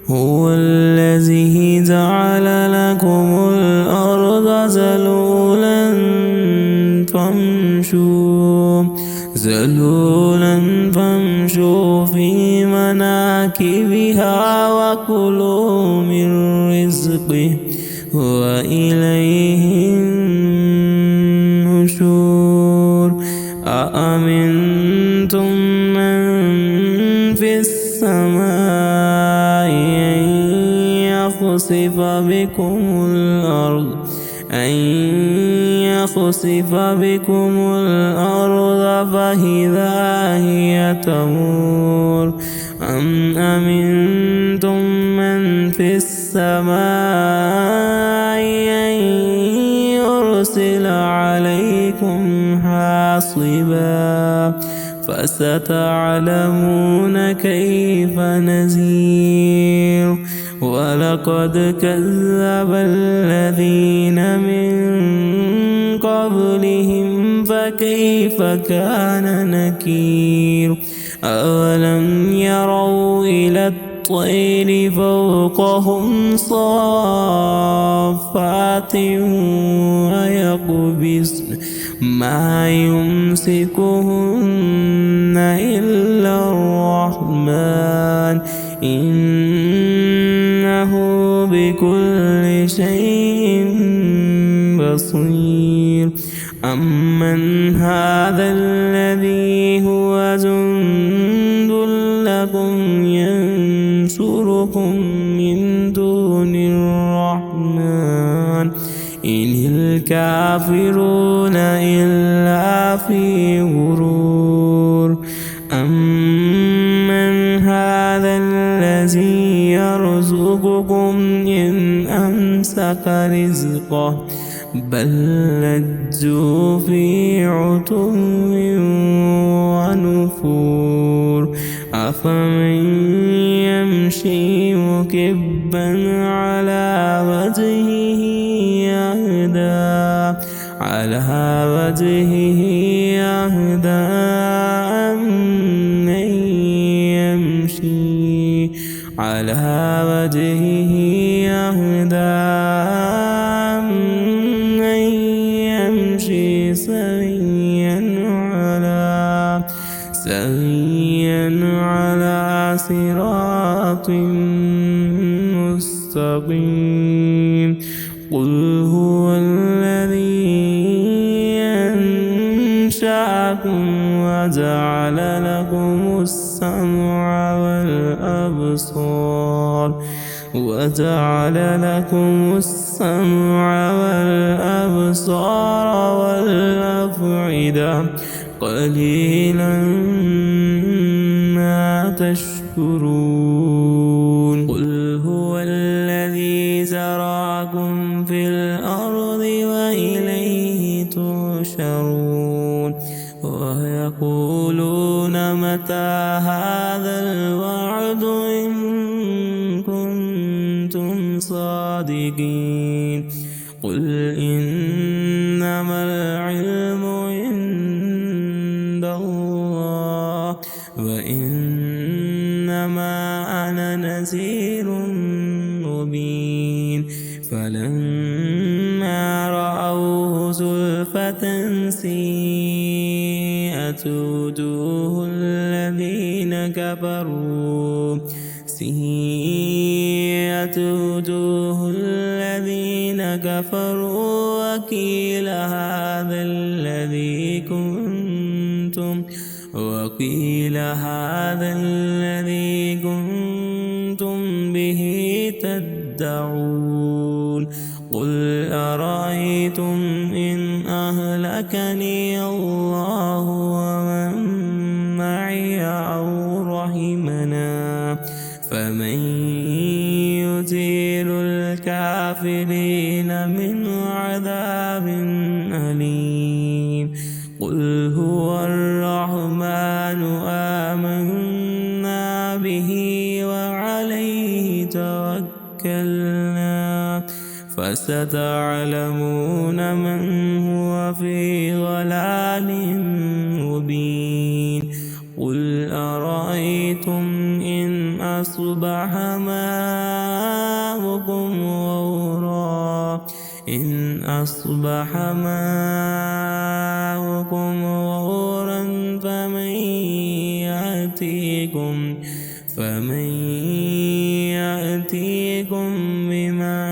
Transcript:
هو الذي جعل لكم الأرض ذلولا فامشوا في مناكبها وكلوا من رزقه وإليه النشور أأمنتم من في السماء أن يخسف بكم الأرض فإذا هي تمور أم أمنتم من في السماء أن يرسل عليكم حاصبا فستعلمون كيف نذير ولقد كذب الذين من قبلهم فكيف كان نكير أولم يروا إلى الطير فوقهم صافات ويقبضن ما يمسكهن إلا الرحمن إنه بكل شيء بصير أمن هذا الذي هو جند لكم ينصركم من دون الرحمن إن الكافرون إلا في غرور أمن هذا الذي يرزقكم إن أمسك رزقه بل لجوا في عتو ونفور أفمن يمشي مكبا على وجهه يهدى أمن يمشي على وجهه يهدى أمن يمشي سويا على صراط مستقيم قل هو الذي أنشأكم وجعل لكم السمع والأبصار والأفئدة قليلا ما تشكرون قل هو الذي زرعكم في الأرض وإليه تحشرون ويقولون متى هذا الوعد إن كنتم صادقين قل إنما العلم عند الله وإنما أنا نذير مبين فلما رأوه زلفة سيئت وجوه الذين كفروا وقيل هذا الذي كنتم به تدعون قل أرأيتم إن أهلكني الله ومن معي أو رحمنا فمن يجير الكافرين من عذاب أليم قل هو الرحمن آمنا به وعليه توكلنا فستعلمون من هو في ضلال مبين قل أرأيتم إن أصبح ماؤكم غورا إن أصبح ماؤكم غورا فمن يأتيكم بماء